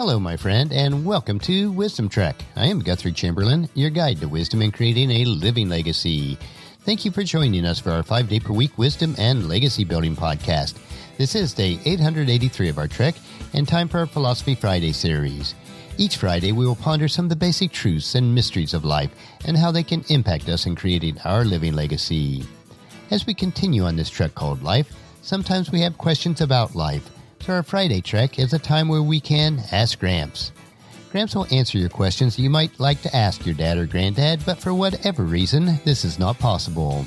Hello, my friend, and welcome to Wisdom Trek. I am Guthrie Chamberlain, your guide to wisdom and creating a living legacy. Thank you for joining us for our 5-day-per-week Wisdom and Legacy Building podcast. This is day 883 of our trek, and time for our Philosophy Friday series. Each Friday, we will ponder some of the basic truths and mysteries of life and how they can impact us in creating our living legacy. As we continue on this trek called life, sometimes we have questions about life. So our Friday trek is a time where we can Ask Gramps. Gramps will answer your questions you might like to ask your dad or granddad, but for whatever reason, this is not possible.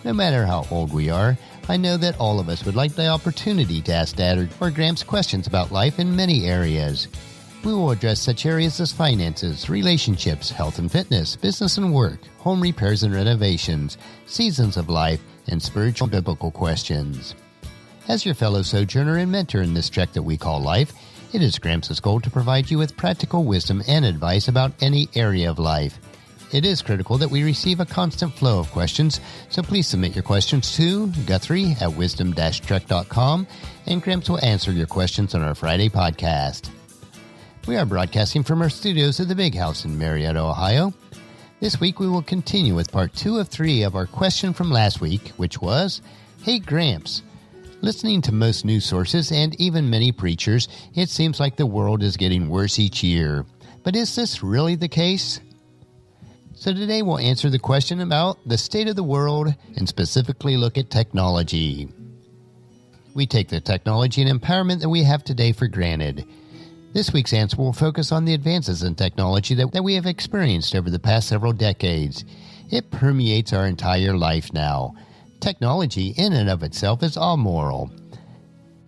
No matter how old we are, I know that all of us would like the opportunity to ask Dad or Gramps questions about life in many areas. We will address such areas as finances, relationships, health and fitness, business and work, home repairs and renovations, seasons of life, and spiritual biblical questions. As your fellow sojourner and mentor in this trek that we call life, it is Gramps' goal to provide you with practical wisdom and advice about any area of life. It is critical that we receive a constant flow of questions, so please submit your questions to Guthrie at wisdom-trek.com, and Gramps will answer your questions on our Friday podcast. We are broadcasting from our studios at the Big House in Marietta, Ohio. This week we will continue with part 2 of 3 of our question from last week, which was, Hey Gramps, listening to most news sources and even many preachers, it seems like the world is getting worse each year. But is this really the case? So today we'll answer the question about the state of the world and specifically look at technology. We take the technology and empowerment that we have today for granted. This week's answer will focus on the advances in technology that we have experienced over the past several decades. It permeates our entire life now. Technology in and of itself is amoral.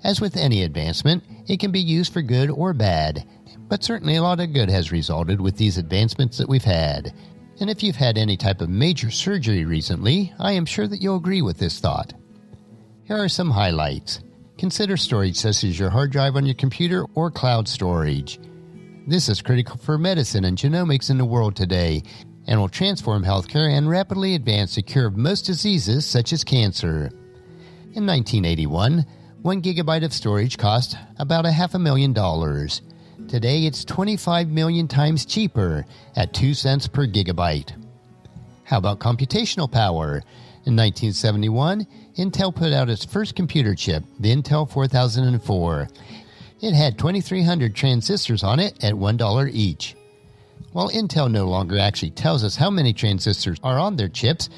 As with any advancement, it can be used for good or bad, but certainly a lot of good has resulted with these advancements that we've had. And if you've had any type of major surgery recently, I am sure that you'll agree with this thought. Here are some highlights. Consider storage such as your hard drive on your computer or cloud storage. This is critical for medicine and genomics in the world today, and will transform healthcare and rapidly advance the cure of most diseases such as cancer. In 1981, 1 gigabyte of storage cost about $500,000. Today, it's 25 million times cheaper at 2 cents per gigabyte. How about computational power? In 1971, Intel put out its first computer chip, the Intel 4004. It had 2,300 transistors on it at $1 each. While Intel no longer actually tells us how many transistors are on their chips,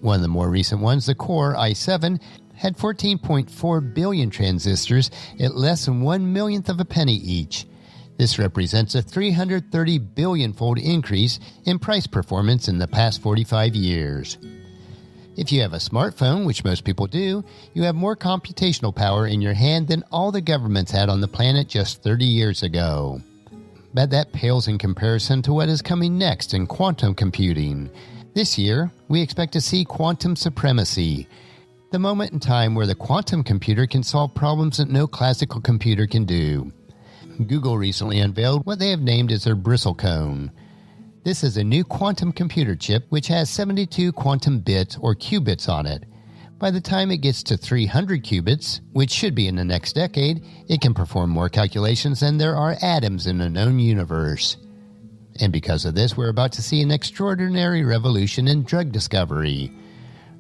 one of the more recent ones, the Core i7, had 14.4 billion transistors at less than 1/millionth of a penny each. This represents a 330 billion-fold increase in price performance in the past 45 years. If you have a smartphone, which most people do, you have more computational power in your hand than all the governments had on the planet just 30 years ago. But that pales in comparison to what is coming next in quantum computing. This year, we expect to see quantum supremacy, the moment in time where the quantum computer can solve problems that no classical computer can do. Google recently unveiled what they have named as their bristlecone. This is a new quantum computer chip which has 72 quantum bits or qubits on it. By the time it gets to 300 qubits, which should be in the next decade, it can perform more calculations than there are atoms in the known universe. And because of this, we're about to see an extraordinary revolution in drug discovery.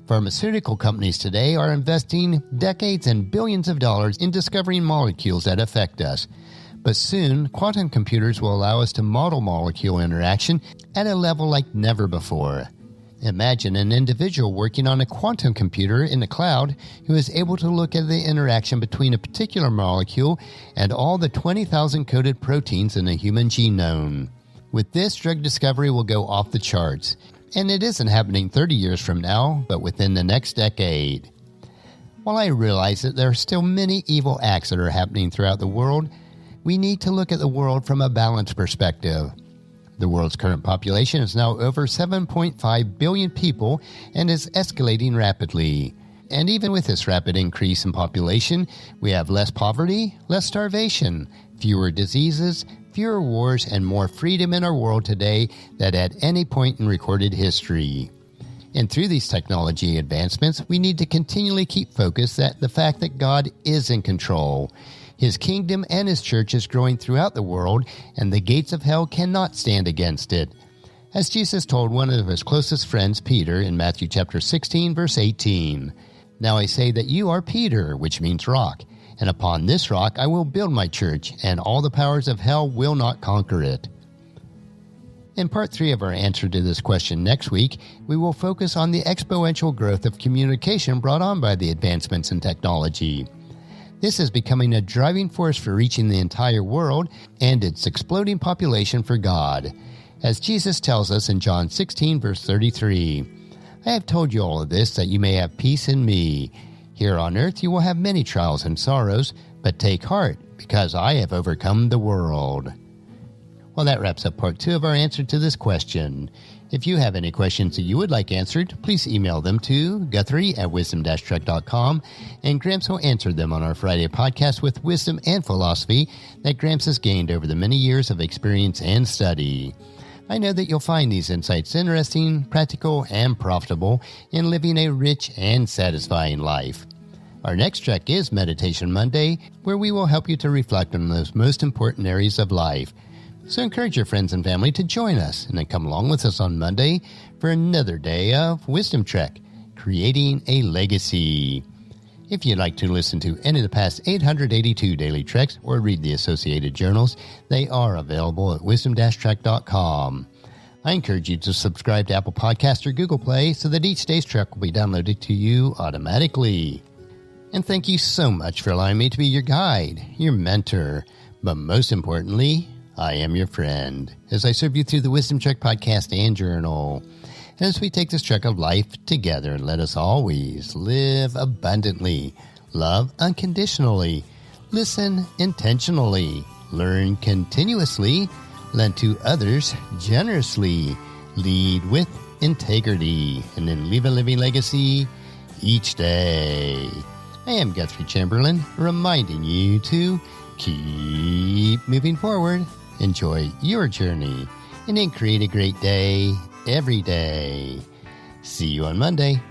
Pharmaceutical companies today are investing decades and billions of dollars in discovering molecules that affect us. But soon, quantum computers will allow us to model molecule interaction at a level like never before. Imagine an individual working on a quantum computer in the cloud who is able to look at the interaction between a particular molecule and all the 20,000 coded proteins in the human genome. With this, drug discovery will go off the charts. And it isn't happening 30 years from now, but within the next decade. While I realize that there are still many evil acts that are happening throughout the world, we need to look at the world from a balanced perspective. The world's current population is now over 7.5 billion people and is escalating rapidly. And even with this rapid increase in population, we have less poverty, less starvation, fewer diseases, fewer wars, and more freedom in our world today than at any point in recorded history. And through these technology advancements, we need to continually keep focused at the fact that God is in control. His kingdom and his church is growing throughout the world, and the gates of hell cannot stand against it. As Jesus told one of his closest friends, Peter, in Matthew chapter 16, verse 18, "Now I say that you are Peter," which means rock, "and upon this rock I will build my church, and all the powers of hell will not conquer it." In part 3 of our answer to this question next week, we will focus on the exponential growth of communication brought on by the advancements in technology. This is becoming a driving force for reaching the entire world and its exploding population for God. As Jesus tells us in John 16, verse 33, "I have told you all of this that you may have peace in me. Here on earth you will have many trials and sorrows, but take heart, because I have overcome the world." Well, that wraps up part 2 of our answer to this question. If you have any questions that you would like answered, please email them to Guthrie@wisdom-trek.com, and Gramps will answer them on our Friday podcast with wisdom and philosophy that Gramps has gained over the many years of experience and study. I know that you'll find these insights interesting, practical, and profitable in living a rich and satisfying life. Our next trek is Meditation Monday, where we will help you to reflect on those most important areas of life. So encourage your friends and family to join us and then come along with us on Monday for another day of Wisdom Trek, creating a legacy. If you'd like to listen to any of the past 882 daily treks or read the associated journals, they are available at wisdom-trek.com. I encourage you to subscribe to Apple Podcasts or Google Play so that each day's trek will be downloaded to you automatically. And thank you so much for allowing me to be your guide, your mentor, but most importantly, I am your friend, as I serve you through the Wisdom Trek podcast and journal. And as we take this trek of life together, let us always live abundantly, love unconditionally, listen intentionally, learn continuously, lend to others generously, lead with integrity, and then leave a living legacy each day. I am Guthrie Chamberlain, reminding you to keep moving forward, enjoy your journey, and then create a great day every day. See you on Monday.